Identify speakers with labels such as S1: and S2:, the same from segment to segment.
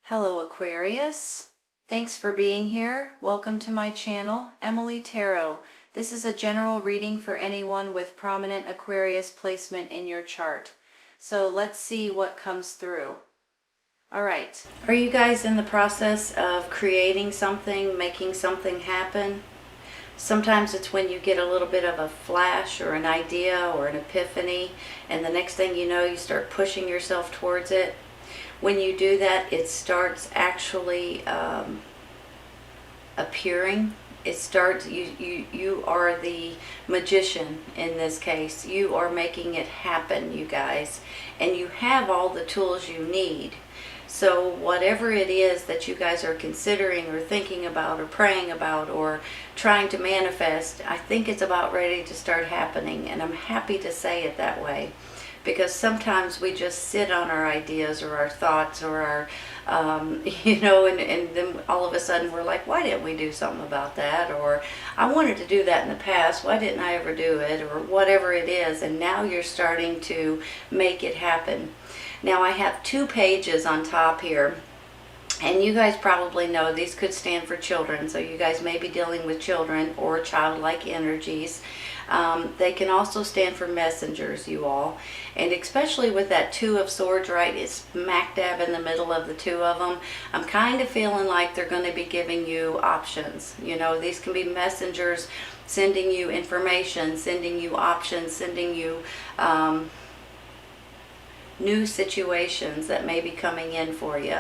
S1: Hello Aquarius, thanks for being here. Welcome to my channel, Emily Tarot. This is a general reading for anyone with prominent Aquarius placement in your chart. So let's see what comes through. Alright, are you guys in the process of creating something, making something happen? Sometimes it's when you get a little bit of a flash or an idea or an epiphany, and the next thing you know, you start pushing yourself towards it. When you do that, it starts actually appearing. It starts, you are the magician in this case. You are making it happen, you guys. And you have all the tools you need. So whatever it is that you guys are considering or thinking about or praying about or trying to manifest, I think it's about ready to start happening. And I'm happy to say it that way. Because sometimes we just sit on our ideas or our thoughts or our, and then all of a sudden we're like, why didn't we do something about that? Or I wanted to do that in the past, why didn't I ever do it? Or whatever it is, and now you're starting to make it happen. Now I have 2 pages on top here. And you guys probably know these could stand for children, so you guys may be dealing with children or childlike energies. They can also stand for messengers, you all. And especially with that 2 of Swords right, it's smack dab in the middle of the 2 of them. I'm kind of feeling like they're going to be giving you options. You know, these can be messengers sending you information, sending you options, sending you new situations that may be coming in for you.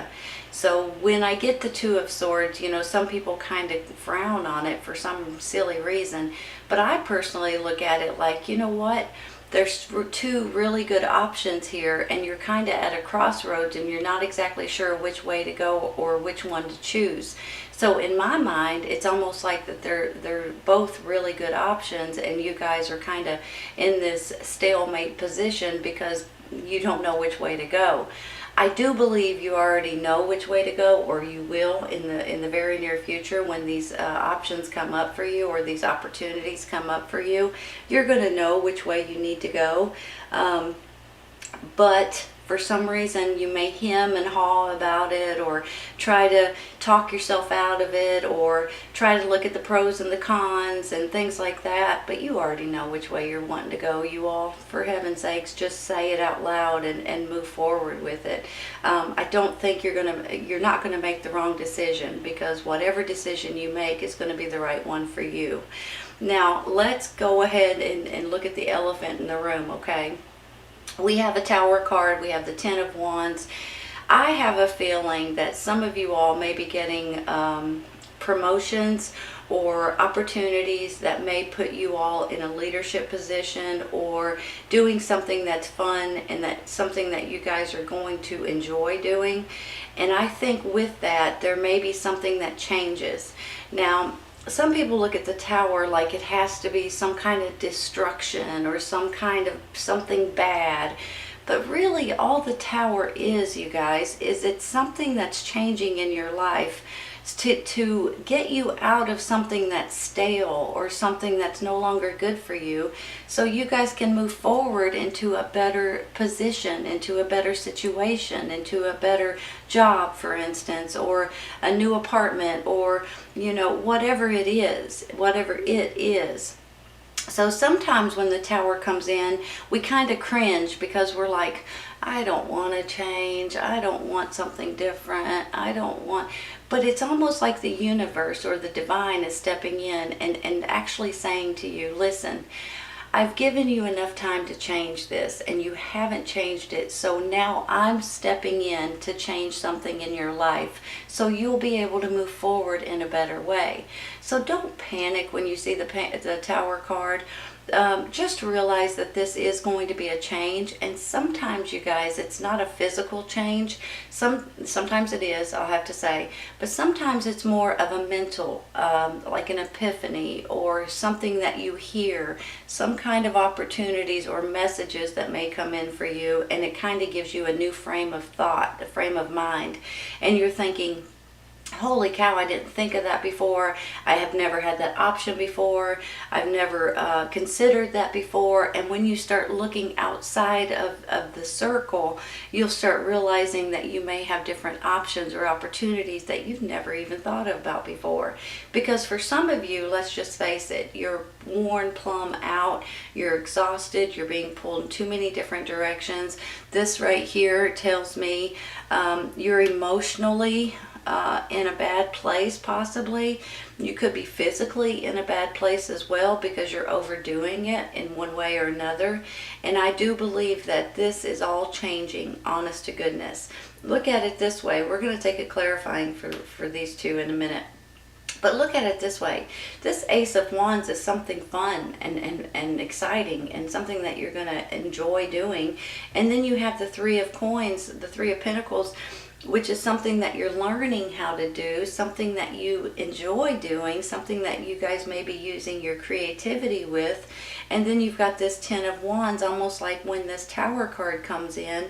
S1: So when I get the 2 of Swords, you know, some people kind of frown on it for some silly reason, but I personally look at it like, you know what, there's 2 really good options here, and you're kind of at a crossroads and you're not exactly sure which way to go or which one to choose. So in my mind, it's almost like that they're both really good options, and you guys are kind of in this stalemate position because you don't know which way to go. I do believe you already know which way to go, or you will in the very near future when these options come up for you or these opportunities come up for you. You're going to know which way you need to go. But for some reason you may hem and haw about it, or try to talk yourself out of it, or try to look at the pros and the cons and things like that. But you already know which way you're wanting to go, you all. For heaven's sakes, just say it out loud and move forward with it. I don't think you're not gonna make the wrong decision, because whatever decision you make is going to be the right one for you. Now let's go ahead and look at the elephant in the room, okay? We have a Tower card, we have the 10 of Wands. I have a feeling that some of you all may be getting promotions or opportunities that may put you all in a leadership position, or doing something that's fun and that's something that you guys are going to enjoy doing. And I think with that, there may be something that changes. Now, some people look at the Tower like it has to be some kind of destruction or some kind of something bad. But really all the Tower is, you guys, is it's something that's changing in your life to get you out of something that's stale or something that's no longer good for you, so you guys can move forward into a better position, into a better situation, into a better job, for instance, or a new apartment, or, you know, whatever it is. So sometimes when the Tower comes in, we kind of cringe because we're like, I don't want to change. I don't want something different. I don't want... But it's almost like the universe or the divine is stepping in and actually saying to you, listen, I've given you enough time to change this and you haven't changed it. So now I'm stepping in to change something in your life so you'll be able to move forward in a better way. So don't panic when you see the Tower card. Just realize that this is going to be a change, and sometimes, you guys, it's not a physical change. Sometimes it is, I'll have to say, but sometimes it's more of a mental, like an epiphany or something that you hear, some kind of opportunities or messages that may come in for you, and it kind of gives you a new frame of thought, a frame of mind, and you're thinking, holy cow, I didn't think of that before. I have never had that option before. I've never considered that before. And when you start looking outside of the circle, you'll start realizing that you may have different options or opportunities that you've never even thought about before. Because for some of you, let's just face it, you're worn plumb out, you're exhausted, you're being pulled in too many different directions. This right here tells me you're emotionally in a bad place, possibly. You could be physically in a bad place as well because you're overdoing it in one way or another. And I do believe that this is all changing, honest to goodness. Look at it this way. We're going to take a clarifying for these two in a minute. But look at it this way. This Ace of Wands is something fun and exciting and something that you're going to enjoy doing. And then you have the Three of Coins, the Three of Pentacles, which is something that you're learning how to do, something that you enjoy doing, something that you guys may be using your creativity with. And then you've got this Ten of Wands, almost like when this Tower card comes in,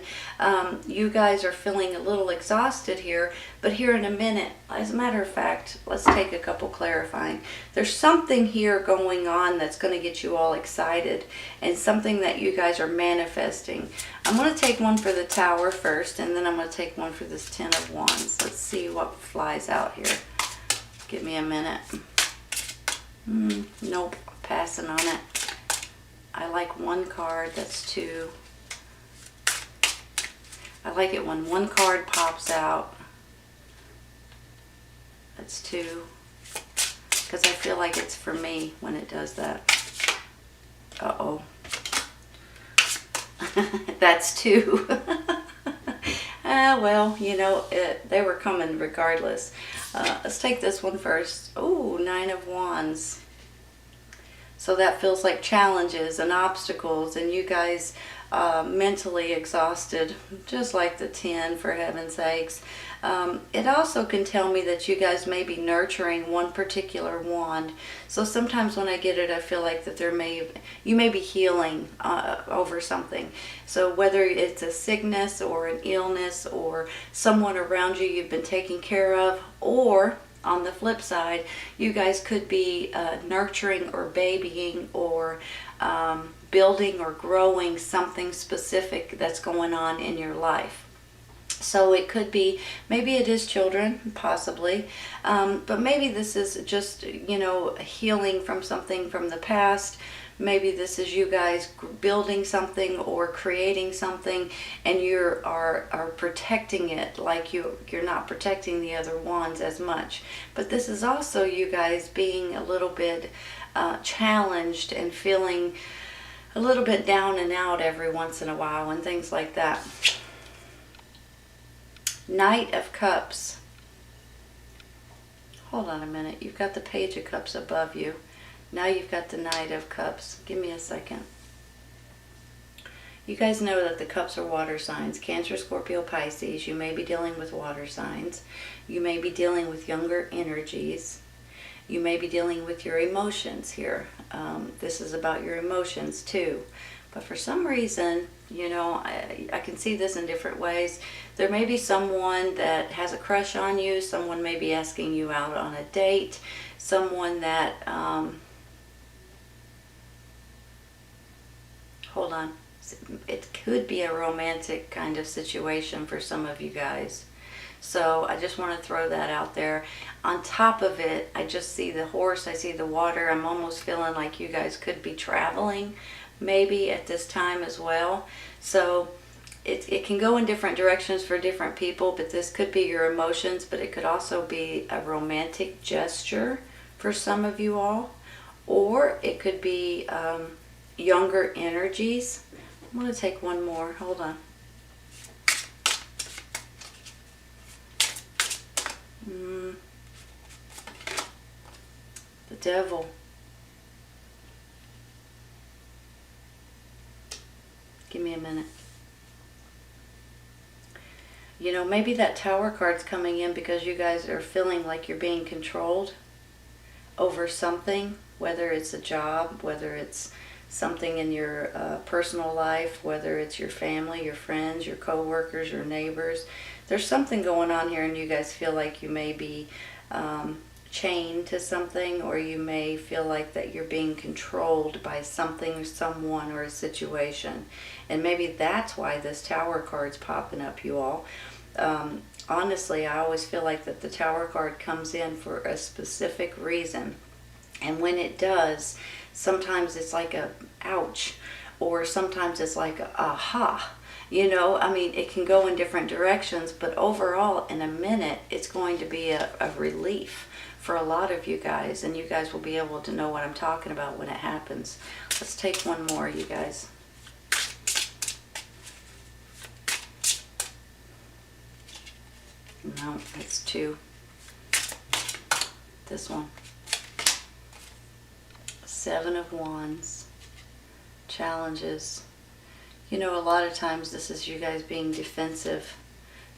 S1: you guys are feeling a little exhausted here. But here in a minute, as a matter of fact, let's take a couple clarifying. There's something here going on that's going to get you all excited and something that you guys are manifesting. I'm going to take one for the Tower first, and then I'm going to take one for this Ten of Wands. Let's see what flies out here. Give me a minute. Nope, passing on it. I like one card, that's two. I like it when one card pops out. That's two. Because I feel like it's for me when it does that. Uh-oh. That's two. Well, you know, they were coming regardless. Let's take this one first. Oh, Nine of Wands. So that feels like challenges and obstacles, and you guys mentally exhausted, just like the 10, for heaven's sakes. It also can tell me that you guys may be nurturing one particular wand. So sometimes when I get it, I feel like that you may be healing over something. So whether it's a sickness or an illness or someone around you you've been taking care of, or on the flip side, you guys could be nurturing or babying or building or growing something specific that's going on in your life. So it could be, maybe it is children, possibly, but maybe this is just, you know, healing from something from the past. Maybe this is you guys building something or creating something, and you are protecting it like you're not protecting the other wands as much. But this is also you guys being a little bit challenged and feeling a little bit down and out every once in a while and things like that. Knight of Cups. Hold on a minute. You've got the Page of Cups above you. Now you've got the Knight of Cups. Give me a second. You guys know that the cups are water signs. Cancer, Scorpio, Pisces. You may be dealing with water signs. You may be dealing with younger energies. You may be dealing with your emotions here. This is about your emotions too. But for some reason, you know, I can see this in different ways. There may be someone that has a crush on you. Someone may be asking you out on a date. Someone that... hold on. It could be a romantic kind of situation for some of you guys. So I just want to throw that out there. On top of it, I just see the horse. I see the water. I'm almost feeling like you guys could be traveling maybe at this time as well. So it can go in different directions for different people, but this could be your emotions, but it could also be a romantic gesture for some of you all. Or it could be younger energies. I'm going to take one more. Hold on. The Devil. Give me a minute. You know, maybe that Tower card's coming in because you guys are feeling like you're being controlled over something, whether it's a job, whether it's something in your personal life, whether it's your family, your friends, your co-workers, your neighbors. there's something going on here, and you guys feel like you may be chained to something, or you may feel like that you're being controlled by something or someone or a situation. And maybe that's why this Tower card's popping up, you all. Honestly, I always feel like that the Tower card comes in for a specific reason. And when it does, sometimes it's like a ouch, or sometimes it's like a aha. You know, I mean, it can go in different directions, but overall, in a minute, it's going to be a relief for a lot of you guys, and you guys will be able to know what I'm talking about when it happens. Let's take one more, you guys. No, it's two. This one. Seven of Wands. Challenges. You know, a lot of times this is you guys being defensive.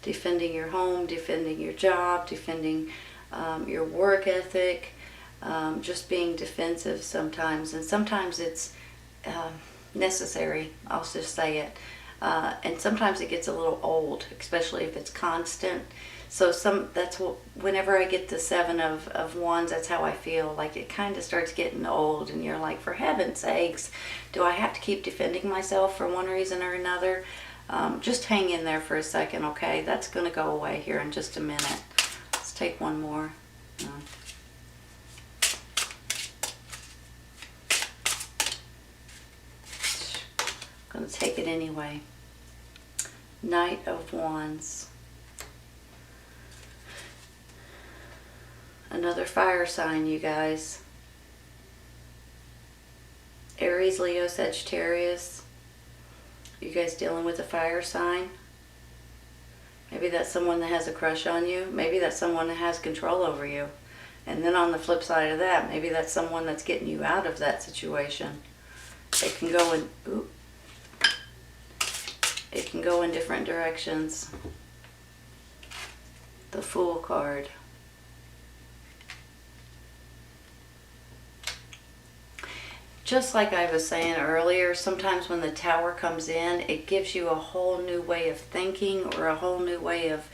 S1: Defending your home, defending your job, defending your work ethic. Just being defensive sometimes. And sometimes it's necessary. I'll just say it. And sometimes it gets a little old, especially if it's constant. So that's what, whenever I get the Seven of Wands, that's how I feel. Like it kind of starts getting old, and you're like, for heaven's sakes, do I have to keep defending myself for one reason or another? Just hang in there for a second, okay? That's going to go away here in just a minute. Let's take one more. No. I'm going to take it anyway. Knight of Wands. Another fire sign, you guys. Aries, Leo, Sagittarius. You guys dealing with a fire sign? Maybe that's someone that has a crush on you. Maybe that's someone that has control over you. And then on the flip side of that, maybe that's someone that's getting you out of that situation. It can go in, it can go in different directions. The Fool card. Just like I was saying earlier, sometimes when the Tower comes in, it gives you a whole new way of thinking, or a whole new way of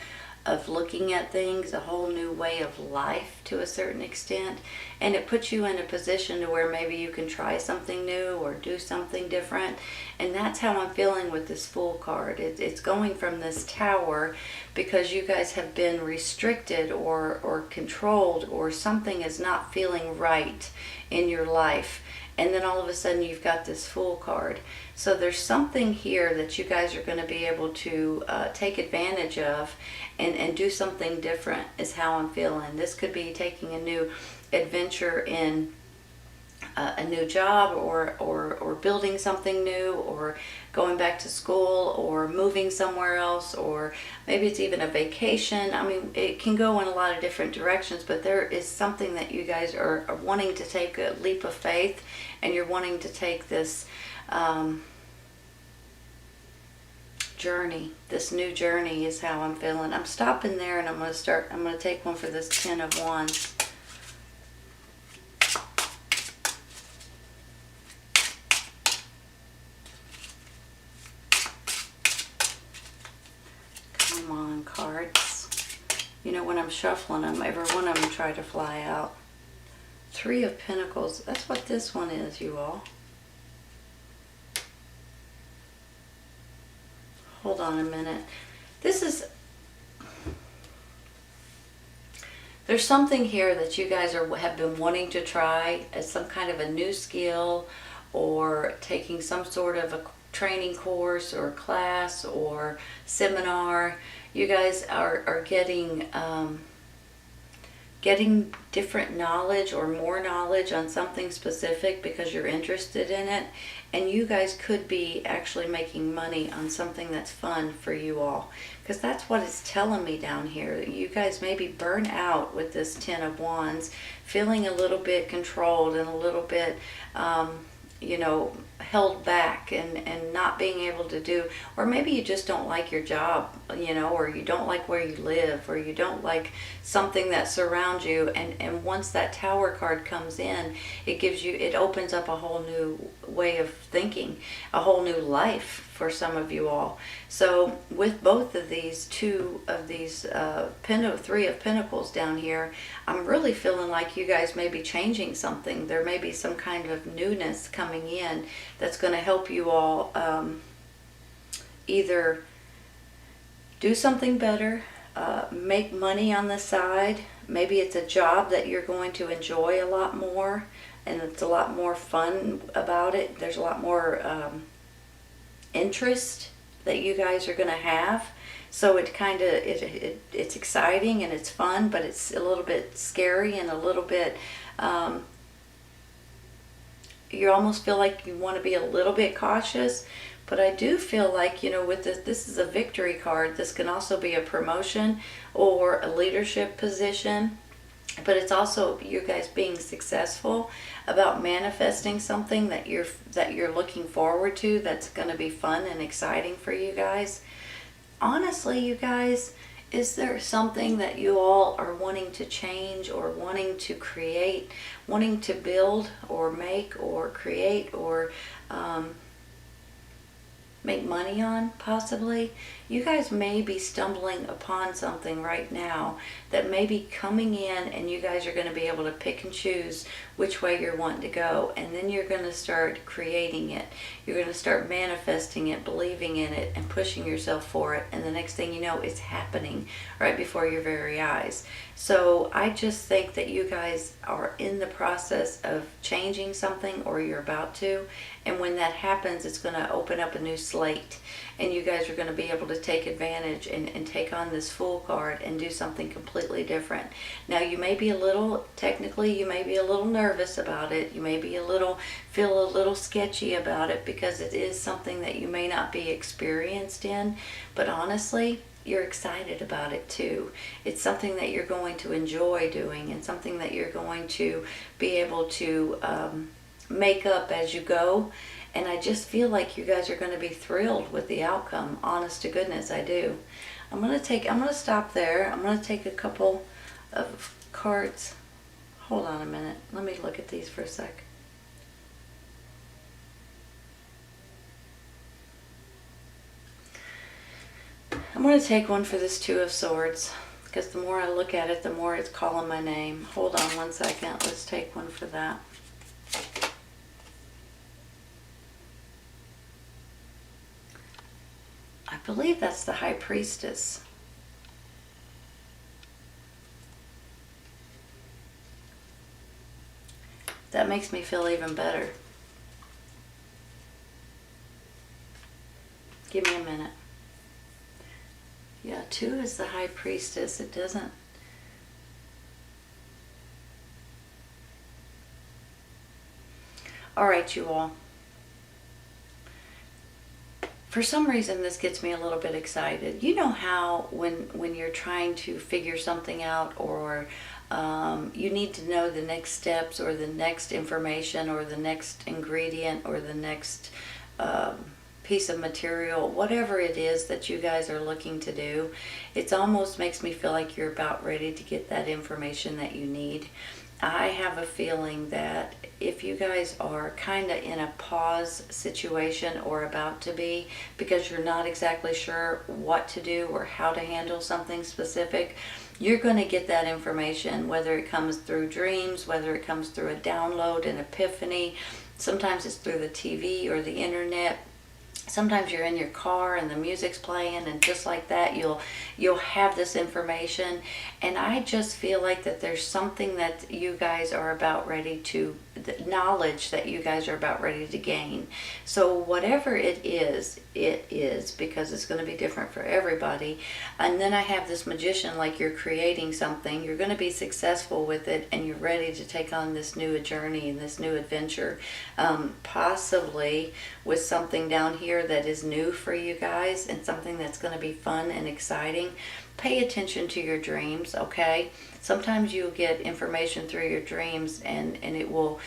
S1: looking at things, a whole new way of life to a certain extent. And it puts you in a position to where maybe you can try something new or do something different. And that's how I'm feeling with this Fool card. It's going from this Tower because you guys have been restricted or controlled, or something is not feeling right in your life. And then all of a sudden you've got this Fool card. So there's something here that you guys are going to be able to take advantage of and do something different, is how I'm feeling. This could be taking a new adventure in a new job, or building something new, or going back to school, or moving somewhere else, or maybe it's even a vacation. I mean, it can go in a lot of different directions, but there is something that you guys are wanting to take a leap of faith, and you're wanting to take this journey. This new journey is how I'm feeling. I'm stopping there, and I'm going to take one for this Ten of Wands. Cards. You know, when I'm shuffling them, every one of them try to fly out. Three of Pentacles. That's what this one is, you all. Hold on a minute. There's something here that you guys have been wanting to try as some kind of a new skill, or taking some sort of a training course or class or seminar. You guys are getting different knowledge or more knowledge on something specific because you're interested in it. And you guys could be actually making money on something that's fun for you all. Because that's what it's telling me down here. You guys may be burnt out with this Ten of Wands, feeling a little bit controlled and a little bit, you know, held back and not being able to do, or maybe you just don't like your job, or you don't like where you live, or you don't like something that surrounds you, and once that Tower card comes in, it opens up a whole new way of thinking, a whole new life for some of you all. So with both of these, two of these Three of Pentacles down here, I'm really feeling like you guys may be changing something. There may be some kind of newness coming in that's going to help you all either do something better, make money on the side. Maybe it's a job that you're going to enjoy a lot more, and it's a lot more fun about it. There's a lot more interest that you guys are going to have. So it kind of it's exciting and it's fun, but it's a little bit scary and a little bit you almost feel like you want to be a little bit cautious. But I do feel like, with this is a victory card. This can also be a promotion or a leadership position. But it's also you guys being successful about manifesting something that you're looking forward to, that's going to be fun and exciting for you guys. Honestly, you guys, is there something that you all are wanting to change or wanting to create, wanting to build or make or create or make money on, possibly? You guys may be stumbling upon something right now that may be coming in, and you guys are going to be able to pick and choose which way you're wanting to go, and then you're going to start creating it. You're going to start manifesting it, believing in it, and pushing yourself for it, and the next thing you know, it's happening right before your very eyes. So I just think that you guys are in the process of changing something, or you're about to, and when that happens, it's going to open up a new slate, and you guys are going to be able to take advantage and take on this Fool card and do something completely different. Now, you may be technically you may be a little nervous about it. You may be feel a little sketchy about it, because it is something that you may not be experienced in, but honestly, you're excited about it too. It's something that you're going to enjoy doing, and something that you're going to be able to make up as you go. And I just feel like you guys are going to be thrilled with the outcome. Honest to goodness, I do. I'm going to stop there. I'm going to take a couple of cards. Hold on a minute. Let me look at these for a sec. I'm going to take one for this Two of Swords, because the more I look at it, the more it's calling my name. Hold on one second. Let's take one for that. I believe that's the High Priestess. That makes me feel even better. Give me a minute. Yeah, 2 is the High Priestess. It doesn't... All right, you all. For some reason, this gets me a little bit excited. You know how when you're trying to figure something out, or you need to know the next steps, or the next information, or the next ingredient, or the next piece of material, whatever it is that you guys are looking to do, it almost makes me feel like you're about ready to get that information that you need. I have a feeling that if you guys are kind of in a pause situation, or about to be, because you're not exactly sure what to do or how to handle something specific, you're going to get that information, whether it comes through dreams, whether it comes through a download, an epiphany. Sometimes it's through the TV or the internet. Sometimes you're in your car and the music's playing, and just like that, you'll have this information. And I just feel like that there's something that you guys are about ready to, the knowledge that you guys are about ready to gain. So whatever it is, because it's going to be different for everybody. And then I have this Magician, like you're creating something, you're going to be successful with it, and you're ready to take on this new journey and this new adventure, possibly with something down here that is new for you guys, and something that's going to be fun and exciting. pay attention to your dreams, okay? Sometimes you'll get information through your dreams, and it will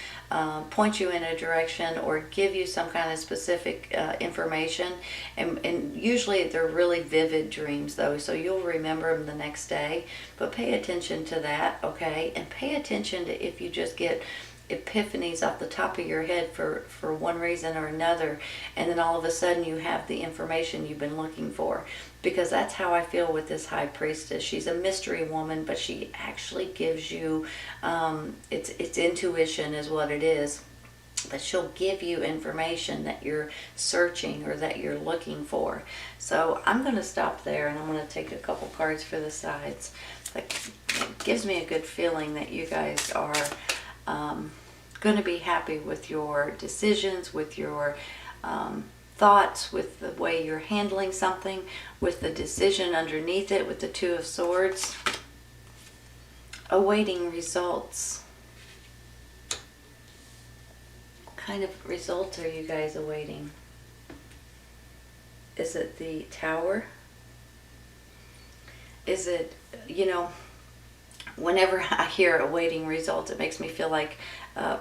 S1: point you in a direction or give you some kind of specific information. And usually they're really vivid dreams, though, so you'll remember them the next day. But pay attention to that, okay? And pay attention to if you just get epiphanies off the top of your head for one reason or another, and then all of a sudden you have the information you've been looking for. Because that's how I feel with this high priestess. She's a mystery woman, but she actually gives you it's intuition is what it is, but she'll give you information that you're searching or that you're looking for. So I'm going to stop there, and I'm going to take a couple cards for the sides. It gives me a good feeling that you guys are going to be happy with your decisions, with your thoughts, with the way you're handling something, with the decision underneath it, with the Two of Swords. Awaiting results. What kind of results are you guys awaiting? Is it the Tower? Is it, whenever I hear awaiting results, it makes me feel like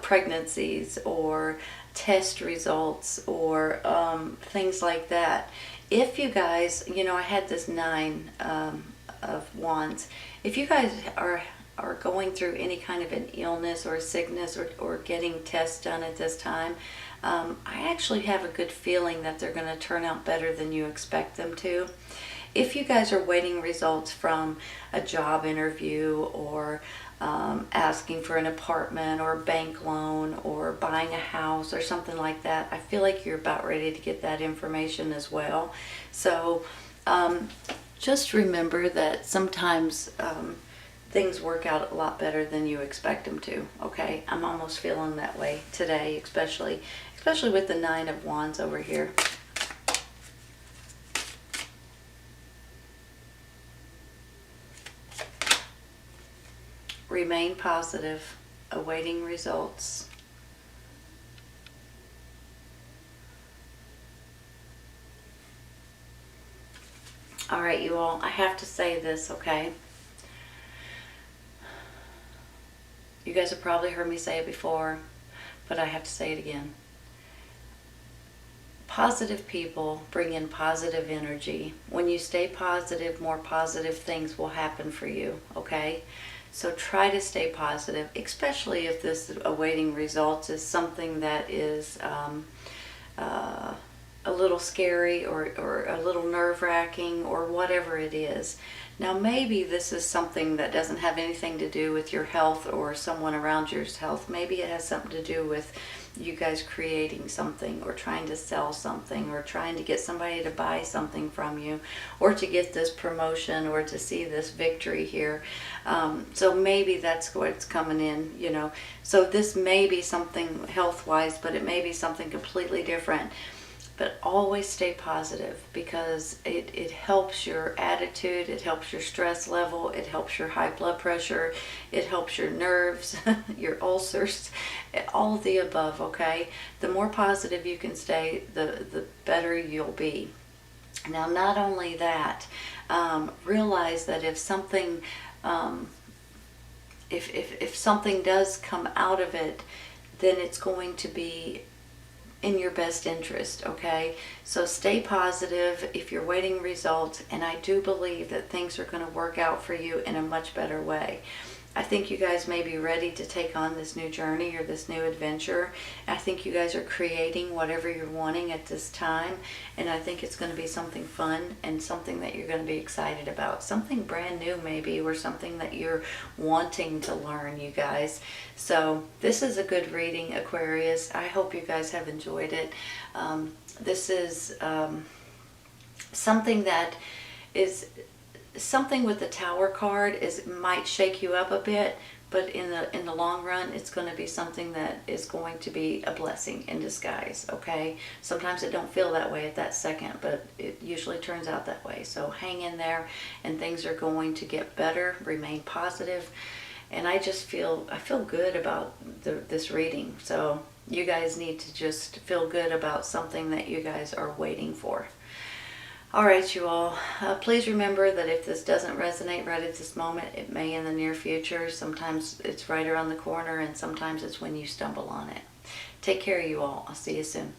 S1: pregnancies or test results or things like that. If you guys, I had this Nine of Wands. If you guys are going through any kind of an illness or sickness or getting tests done at this time, I actually have a good feeling that they're going to turn out better than you expect them to. If you guys are waiting results from a job interview or asking for an apartment or a bank loan or buying a house or something like that, I feel like you're about ready to get that information as well. So just remember that sometimes things work out a lot better than you expect them to, okay? I'm almost feeling that way today, especially with the Nine of Wands over here. Remain positive, awaiting results. All right, you all, I have to say this, okay? You guys have probably heard me say it before, but I have to say it again. Positive people bring in positive energy. When you stay positive, more positive things will happen for you, okay? So try to stay positive, especially if this awaiting results is something that is a little scary or a little nerve-wracking or whatever it is. Now maybe this is something that doesn't have anything to do with your health or someone around your's health. Maybe it has something to do with you guys creating something or trying to sell something or trying to get somebody to buy something from you or to get this promotion or to see this victory here. So maybe that's what's coming in, So this may be something health-wise, but it may be something completely different. But always stay positive because it helps your attitude, it helps your stress level, it helps your high blood pressure, it helps your nerves, your ulcers, all of the above, okay? The more positive you can stay, the better you'll be. Now, not only that, realize that if something, if something does come out of it, then it's going to be in your best interest, okay? So stay positive if you're waiting results, and I do believe that things are going to work out for you in a much better way. I think you guys may be ready to take on this new journey or this new adventure. I think you guys are creating whatever you're wanting at this time, and I think it's going to be something fun and something that you're going to be excited about. Something brand new maybe, or something that you're wanting to learn, you guys. So this is a good reading, Aquarius. I hope you guys have enjoyed it. This is something that is... Something with the Tower card might shake you up a bit, but in the long run, it's going to be something that is going to be a blessing in disguise, okay? Sometimes it don't feel that way at that second, but it usually turns out that way. So hang in there, and things are going to get better. Remain positive, and I feel good about this reading. So you guys need to just feel good about something that you guys are waiting for. All right, you all. Please remember that if this doesn't resonate right at this moment, it may in the near future. Sometimes it's right around the corner, and sometimes it's when you stumble on it. Take care, you all. I'll see you soon.